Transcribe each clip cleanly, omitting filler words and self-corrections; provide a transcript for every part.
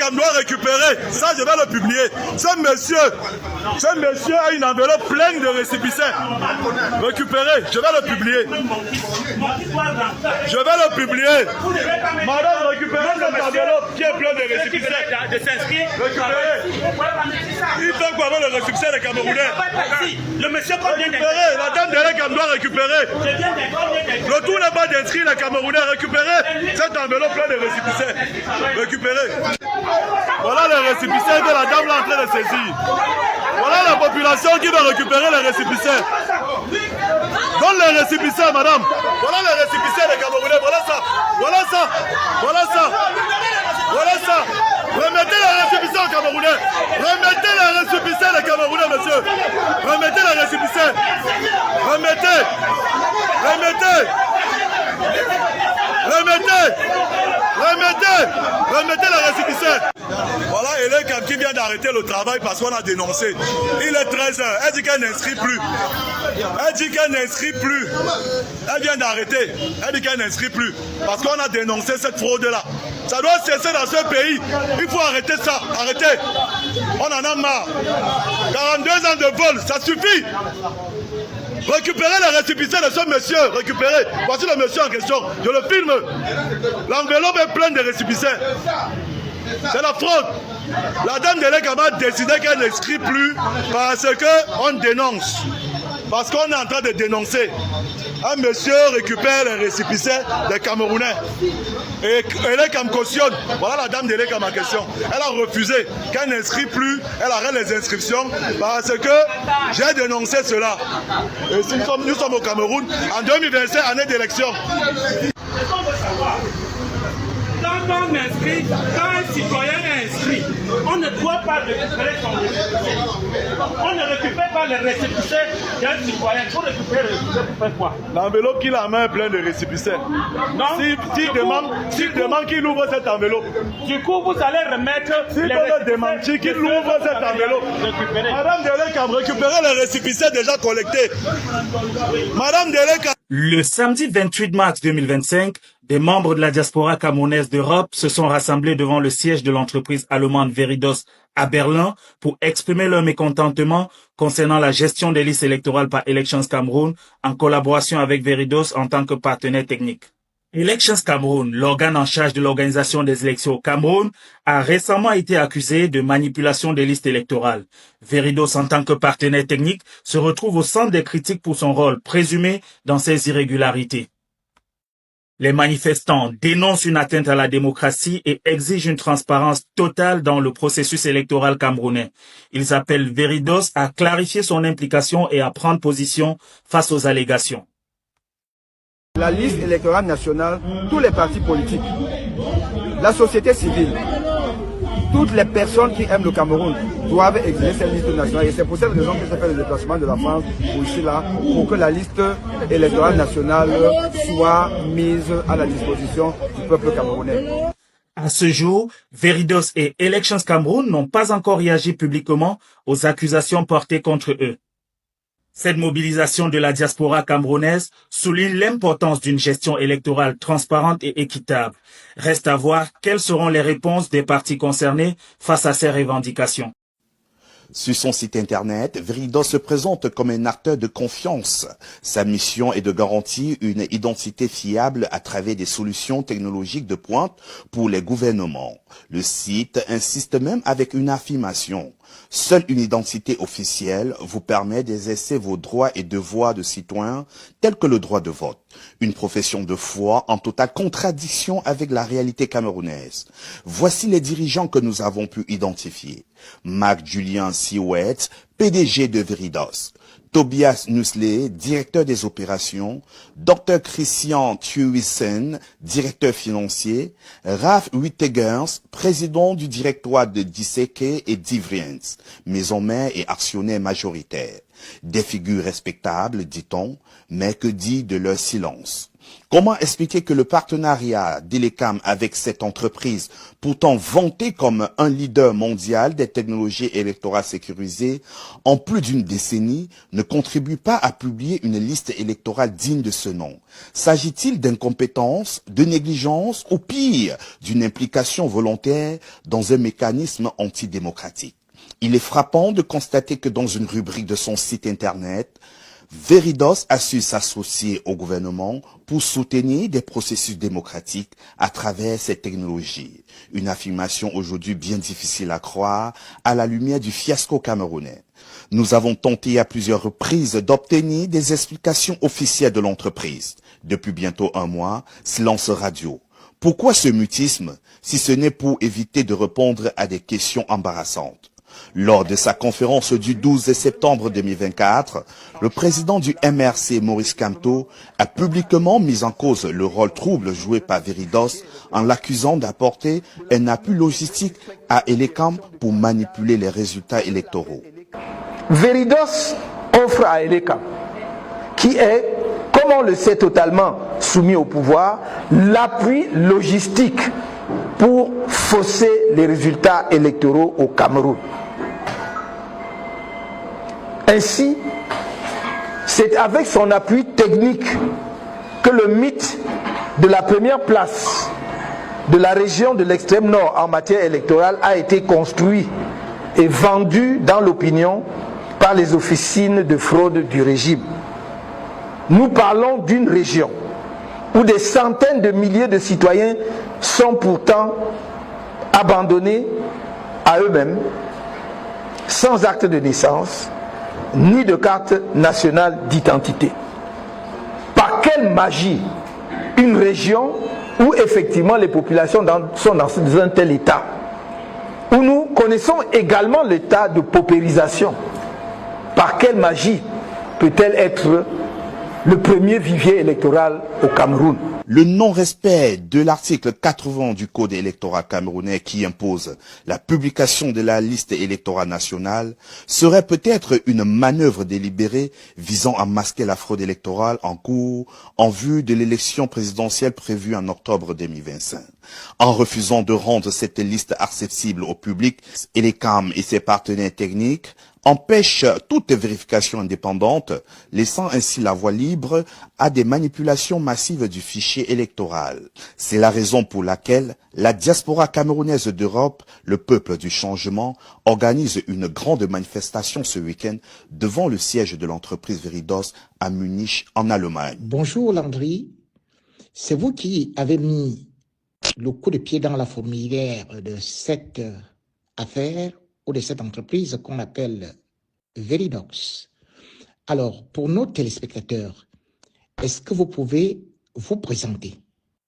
Delekam doit récupérer. Ça, je vais le publier. Ce monsieur a une enveloppe pleine de récépissés. Récupérez. Je vais le publier. Je vais le publier. Madame, récupérez cette enveloppe qui est pleine de récépissés. Récupérez. Il fait quoi avec le récépissé des Camerounais? Le monsieur récupérez. La dame Delekam doit récupérer. Le tout n'est pas d'inscrit les Camerounais. Récupérez cette enveloppe pleine de récépissés. Récupérez. Voilà les récépissés que la dame est en train de saisir. Voilà la population qui va récupérer les récépissés. Donne les récépissés, madame. Voilà les récépissés des Camerounais. Voilà ça. Voilà ça. Voilà ça. Voilà ça. Remettez les récépissés aux Camerounais. Remettez les récépissés des Camerounais, monsieur. Remettez les récépissés. Remettez. Remettez. Remettez. Remettez. Remettez les récépissés. Voilà Delekam qui vient d'arrêter le travail parce qu'on a dénoncé. Il est 13h. Elle dit qu'elle n'inscrit plus. Elle dit qu'elle n'inscrit plus. Elle vient d'arrêter. Elle dit qu'elle n'inscrit plus. Parce qu'on a dénoncé cette fraude-là. Ça doit cesser dans ce pays. Il faut arrêter ça. Arrêtez. On en a marre. 42 ans de vol, ça suffit. Récupérez les récépissés de ce monsieur. Récupérez. Voici le monsieur en question. Je le filme. L'enveloppe est pleine de récépissés. C'est la fraude. La dame Delekam a décidé qu'elle n'inscrit plus parce qu'on dénonce. Parce qu'on est en train de dénoncer. Un monsieur récupère les récépissés des Camerounais. Et Delekam cautionne. Voilà la dame Delekam en question. Elle a refusé qu'elle n'inscrit plus. Elle arrête les inscriptions parce que j'ai dénoncé cela. Et si nous sommes au Cameroun en 2025, année d'élection. Quand on inscrit, quand un citoyen est inscrit, on ne doit pas récupérer son récépissé. On ne récupère pas les récépissés d'un citoyen. Il faut récupérer les récépissés pour faire quoi? L'enveloppe qu'il a en main est pleine de récépissés. S'il demande qu'il ouvre cette enveloppe. Du coup, vous allez remettre. S'il peut demander qu'il ouvre cette enveloppe. Madame Delekam, récupérez les récépissés déjà collectés. Madame Delekam. Le samedi 28 mars 2025, des membres de la diaspora camerounaise d'Europe se sont rassemblés devant le siège de l'entreprise allemande Veridos à Berlin pour exprimer leur mécontentement concernant la gestion des listes électorales par Elections Cameroun en collaboration avec Veridos en tant que partenaire technique. Elections Cameroun, l'organe en charge de l'organisation des élections au Cameroun, a récemment été accusé de manipulation des listes électorales. Veridos, en tant que partenaire technique, se retrouve au centre des critiques pour son rôle présumé dans ces irrégularités. Les manifestants dénoncent une atteinte à la démocratie et exigent une transparence totale dans le processus électoral camerounais. Ils appellent Veridos à clarifier son implication et à prendre position face aux allégations. La liste électorale nationale, tous les partis politiques, la société civile, toutes les personnes qui aiment le Cameroun doivent exiger cette liste nationale. Et c'est pour cette raison que j'ai fait le déplacement de la France pour ici là, pour que la liste électorale nationale soit mise à la disposition du peuple camerounais. À ce jour, Veridos et Elections Cameroun n'ont pas encore réagi publiquement aux accusations portées contre eux. Cette mobilisation de la diaspora camerounaise souligne l'importance d'une gestion électorale transparente et équitable. Reste à voir quelles seront les réponses des partis concernés face à ces revendications. Sur son site internet, Veridos se présente comme un acteur de confiance. Sa mission est de garantir une identité fiable à travers des solutions technologiques de pointe pour les gouvernements. Le site insiste même avec une affirmation. Seule une identité officielle vous permet d'exercer vos droits et devoirs de citoyen tels que le droit de vote. Une profession de foi en totale contradiction avec la réalité camerounaise. Voici les dirigeants que nous avons pu identifier. Marc Julien Siouet, PDG de Veridos. Tobias Nusley, directeur des opérations, Dr Christian Thuisen, directeur financier, Ralph Wittegers, président du directoire de Disseke et Divriens, maison mère et actionnaire majoritaire. Des figures respectables, dit-on, mais que dit de leur silence? Comment expliquer que le partenariat d'Elecam avec cette entreprise, pourtant vantée comme un leader mondial des technologies électorales sécurisées, en plus d'une décennie, ne contribue pas à publier une liste électorale digne de ce nom? S'agit-il d'incompétence, de négligence ou pire, d'une implication volontaire dans un mécanisme antidémocratique? Il est frappant de constater que dans une rubrique de son site internet, Veridos a su s'associer au gouvernement pour soutenir des processus démocratiques à travers ces technologies. Une affirmation aujourd'hui bien difficile à croire à la lumière du fiasco camerounais. Nous avons tenté à plusieurs reprises d'obtenir des explications officielles de l'entreprise. Depuis bientôt un mois, silence radio. Pourquoi ce mutisme, si ce n'est pour éviter de répondre à des questions embarrassantes? Lors de sa conférence du 12 septembre 2024, le président du MRC, Maurice Kamto, a publiquement mis en cause le rôle trouble joué par Veridos en l'accusant d'apporter un appui logistique à Elecam pour manipuler les résultats électoraux. Veridos offre à Elecam, qui est, comme on le sait, totalement soumis au pouvoir, l'appui logistique pour fausser les résultats électoraux au Cameroun. Ainsi, c'est avec son appui technique que le mythe de la première place de la région de l'extrême nord en matière électorale a été construit et vendu dans l'opinion par les officines de fraude du régime. Nous parlons d'une région où des centaines de milliers de citoyens sont pourtant abandonnés à eux-mêmes, sans acte de naissance, ni de carte nationale d'identité. Par quelle magie une région où effectivement les populations sont dans un tel état, où nous connaissons également l'état de paupérisation, par quelle magie peut-elle être le premier vivier électoral au Cameroun? Le non-respect de l'article 80 du Code électoral camerounais qui impose la publication de la liste électorale nationale serait peut-être une manœuvre délibérée visant à masquer la fraude électorale en cours en vue de l'élection présidentielle prévue en octobre 2025. En refusant de rendre cette liste accessible au public, Elecam et ses partenaires techniques empêche toute vérification indépendante, laissant ainsi la voie libre à des manipulations massives du fichier électoral. C'est la raison pour laquelle la diaspora camerounaise d'Europe, le peuple du changement, organise une grande manifestation ce week-end devant le siège de l'entreprise Veridos à Munich, en Allemagne. Bonjour Landry, c'est vous qui avez mis le coup de pied dans la fourmilière de cette affaire ou de cette entreprise qu'on appelle Veridos. Alors, pour nos téléspectateurs, est-ce que vous pouvez vous présenter?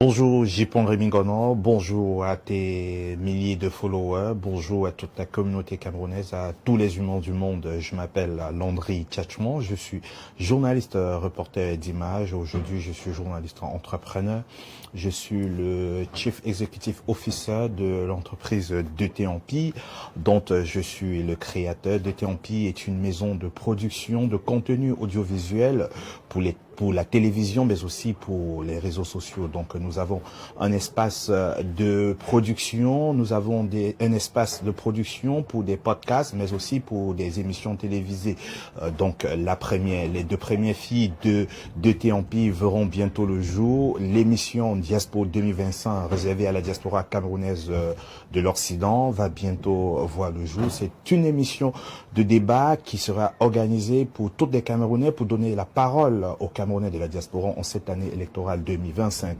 Bonjour Jipon Rémingono, bonjour à tes milliers de followers, bonjour à toute la communauté camerounaise, à tous les humains du monde. Je m'appelle Landry Tchatchmon, je suis journaliste, reporter d'images. Aujourd'hui, je suis journaliste entrepreneur. Je suis le Chief Executive Officer de l'entreprise DTAMPI, dont je suis le créateur. DTAMPI est une maison de production de contenu audiovisuel pour la télévision, mais aussi pour les réseaux sociaux. Donc, nous avons un espace de production, nous avons un espace de production pour des podcasts, mais aussi pour des émissions télévisées. Donc, les deux premières filles de DTAMPI verront bientôt le jour. L'émission Diaspora 2025, réservée à la diaspora camerounaise de l'Occident, va bientôt voir le jour. C'est une émission de débat qui sera organisée pour tous les Camerounais, pour donner la parole aux Camerounais de la diaspora en cette année électorale 2025.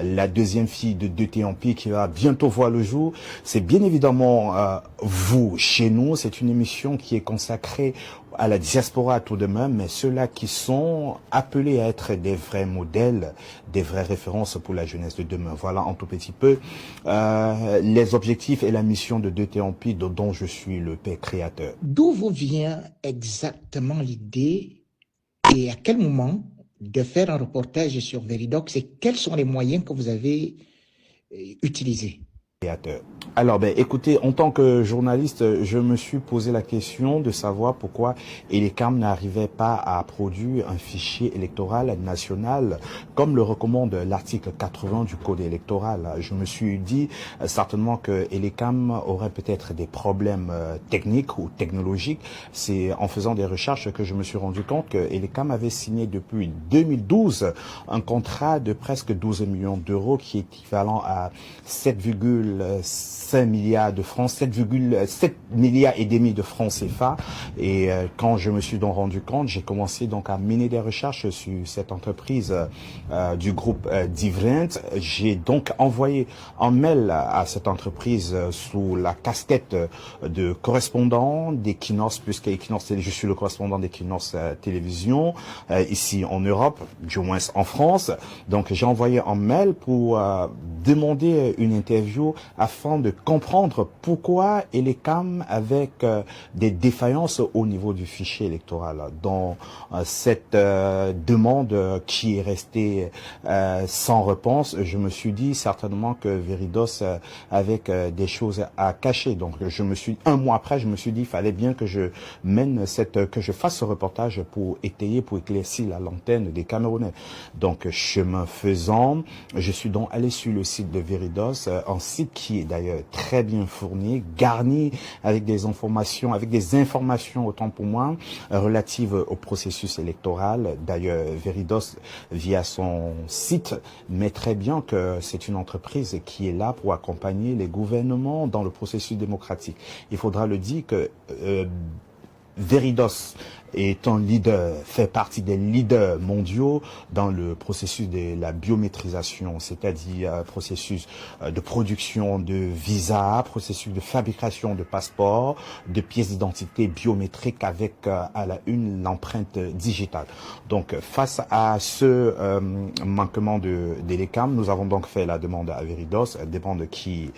La deuxième fille de DTAMPI qui va bientôt voir le jour, c'est bien évidemment vous, chez nous. C'est une émission qui est consacrée à la diaspora tout de même, mais ceux-là qui sont appelés à être des vrais modèles, des vraies références pour la jeunesse de demain. Voilà un tout petit peu les objectifs et la mission de DTAMPI dont je suis le père créateur. D'où vous vient exactement l'idée et à quel moment de faire un reportage sur Veridos et quels sont les moyens que vous avez utilisés? Alors, écoutez, en tant que journaliste, je me suis posé la question de savoir pourquoi Elecam n'arrivait pas à produire un fichier électoral national comme le recommande l'article 80 du Code électoral. Je me suis dit certainement que Elecam aurait peut-être des problèmes techniques ou technologiques. C'est en faisant des recherches que je me suis rendu compte que Elecam avait signé depuis 2012 un contrat de presque 12 millions d'euros qui est équivalent à 7,5 milliards de francs, 7,7 milliards et demi de francs CFA. Et quand je me suis donc rendu compte, j'ai commencé donc à mener des recherches sur cette entreprise du groupe Divrent. J'ai donc envoyé un mail à cette entreprise sous la casquette de correspondant d'Equinox, puisque Equinox, je suis le correspondant d'Equinox Télévision ici en Europe, du moins en France. Donc j'ai envoyé un mail pour demander une interview afin de comprendre pourquoi Elecam avec des défaillances au niveau du fichier électoral. Dans cette demande qui est restée sans réponse, je me suis dit certainement que Veridos avec des choses à cacher. Donc un mois après, je me suis dit il fallait bien que je mène que je fasse ce reportage pour étayer, pour éclaircir la lanterne des Camerounais. Donc chemin faisant, je suis donc allé sur le site de Veridos, un site qui est d'ailleurs très bien fourni, garni avec des informations autant pour moi relatives au processus électoral. D'ailleurs, Veridos via son site met très bien que c'est une entreprise qui est là pour accompagner les gouvernements dans le processus démocratique. Il faudra le dire que Veridos est un leader, fait partie des leaders mondiaux dans le processus de la biométrisation, c'est-à-dire processus de production de visas, processus de fabrication de passeports, de pièces d'identité biométriques avec à la une l'empreinte digitale. Donc face à ce manquement d'Elecam, nous avons donc fait la demande à Veridos, demande qui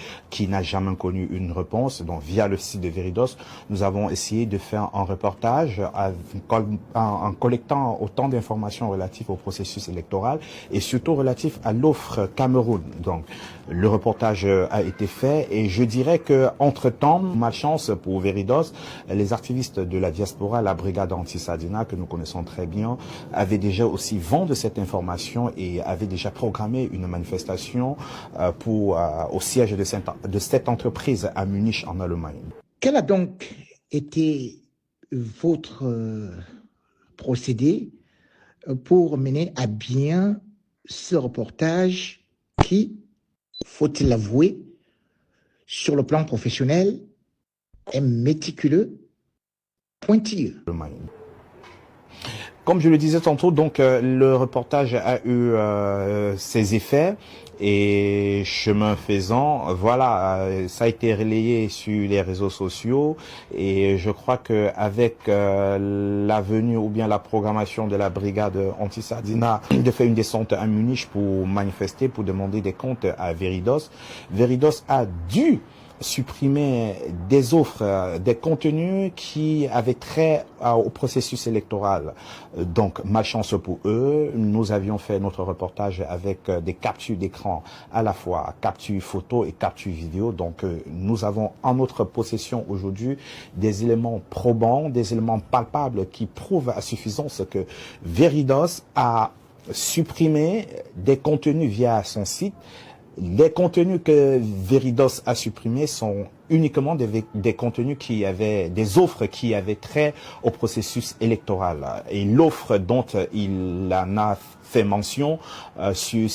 n'a jamais connu une réponse. Donc via le site de Veridos, nous avons essayé de faire un reportage en collectant autant d'informations relatives au processus électoral et surtout relatifs à l'offre Cameroun. Donc, le reportage a été fait et je dirais que entre-temps, malchance pour Veridos, les activistes de la diaspora, la brigade anti-Sadina que nous connaissons très bien, avaient déjà aussi vent de cette information et avaient déjà programmé une manifestation au siège de cette entreprise à Munich en Allemagne. Quel a donc été votre procédé pour mener à bien ce reportage qui, faut-il l'avouer, sur le plan professionnel, est méticuleux, pointilleux? Comme je le disais tantôt, donc le reportage a eu ses effets et chemin faisant, voilà, ça a été relayé sur les réseaux sociaux et je crois que avec la venue ou bien la programmation de la brigade anti-Sardina de faire une descente à Munich pour manifester, pour demander des comptes à Veridos, Veridos a dû supprimer des offres, des contenus qui avaient trait au processus électoral. Donc, malchance pour eux, nous avions fait notre reportage avec des captures d'écran, à la fois capture photo et capture vidéo. Donc, nous avons en notre possession aujourd'hui des éléments probants, des éléments palpables qui prouvent à suffisance que Veridos a supprimé des contenus via son site. Les contenus que Veridos a supprimés sont uniquement des contenus qui avaient, des offres qui avaient trait au processus électoral. Et l'offre dont il en a fait mention sur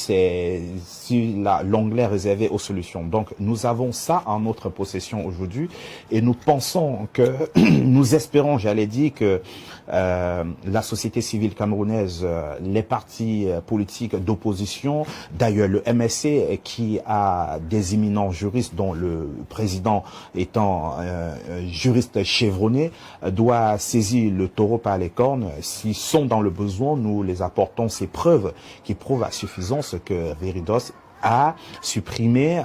l'onglet réservé aux solutions. Donc nous avons ça en notre possession aujourd'hui et nous pensons que, nous espérons, j'allais dire que la société civile camerounaise, les partis politiques d'opposition, d'ailleurs le MSC qui a des éminents juristes dont le président étant juriste chevronné, doit saisir le taureau par les cornes. S'ils sont dans le besoin, nous les apportons ces preuves qui prouvent à suffisance que Veridos a supprimé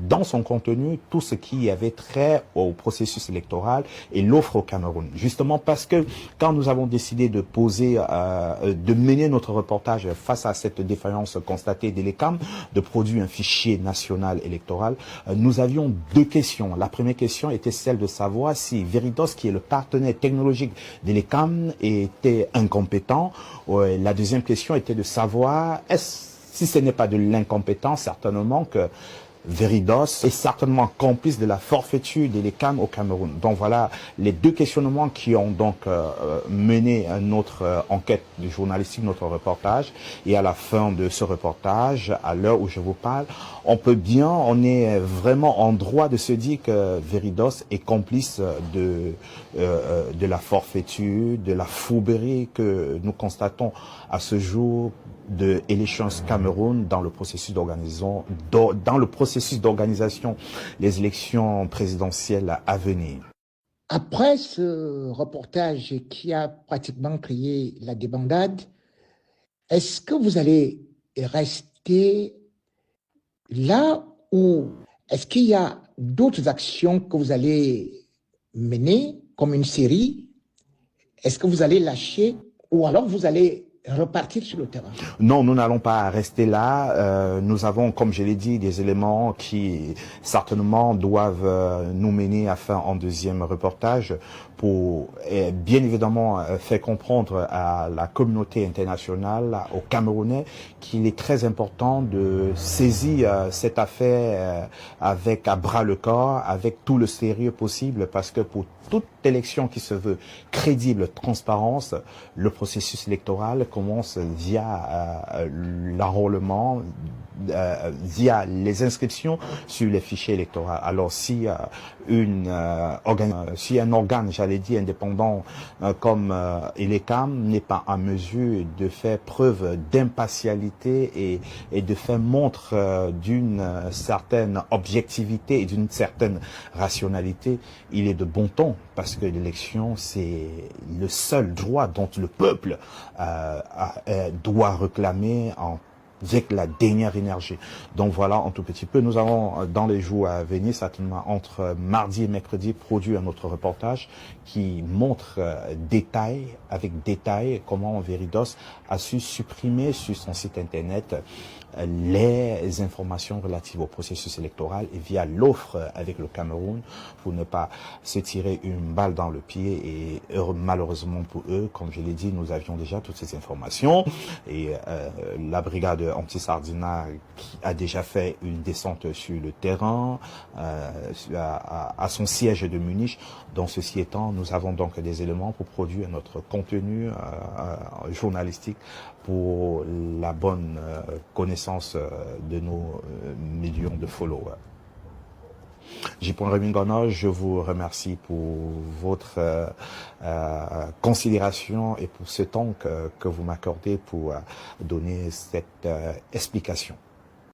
dans son contenu tout ce qui avait trait au processus électoral et l'offre au Cameroun. Justement parce que quand nous avons décidé de de mener notre reportage face à cette défaillance constatée d'Elecam, de produire un fichier national électoral, nous avions deux questions. La première question était celle de savoir si Veridos, qui est le partenaire technologique d'Elecam, était incompétent. La deuxième question était de savoir, si ce n'est pas de l'incompétence, certainement que Veridos est certainement complice de la forfaiture d'Elecam au Cameroun. Donc voilà les deux questionnements qui ont donc mené notre enquête journalistique, notre reportage. Et à la fin de ce reportage, à l'heure où je vous parle, on est vraiment en droit de se dire que Veridos est complice de la forfaiture, de la fourberie que nous constatons à ce jour de Elections Cameroun dans le processus d'organisation des élections présidentielles à venir. Après ce reportage qui a pratiquement créé la débandade, est-ce que vous allez rester là ou est-ce qu'il y a d'autres actions que vous allez mener comme une série? Est-ce que vous allez lâcher ou alors vous allez repartir sur le terrain? Non, nous n'allons pas rester là. Nous avons, comme je l'ai dit, des éléments qui certainement doivent nous mener à faire un deuxième reportage pour bien évidemment faire comprendre à la communauté internationale, aux Camerounais, qu'il est très important de saisir cette affaire avec à bras le corps, avec tout le sérieux possible, parce que pour toute élection qui se veut crédible, transparence, le processus électoral commence via l'enrôlement, via les inscriptions sur les fichiers électoraux. Alors si un organe, j'allais dire, indépendant comme Elecam n'est pas en mesure de faire preuve d'impartialité et de faire montre d'une certaine objectivité et d'une certaine rationalité, il est de bon ton, parce que l'élection, c'est le seul droit dont le peuple doit réclamer avec la dernière énergie. Donc voilà, un tout petit peu. Nous allons, dans les jours à venir, certainement entre mardi et mercredi, produire un autre reportage qui montre avec détail comment Veridos a su supprimer sur son site internet les informations relatives au processus électoral et via l'offre avec le Cameroun pour ne pas se tirer une balle dans le pied. Et malheureusement pour eux, comme je l'ai dit, nous avions déjà toutes ces informations et la brigade anti-Sardina qui a déjà fait une descente sur le terrain à son siège de Munich. Donc ceci étant, nous avons donc des éléments pour produire notre contenu journalistique pour la bonne connaissance de nos millions de followers. J.Paul Remingano, je vous remercie pour votre considération et pour ce temps que vous m'accordez pour donner cette explication.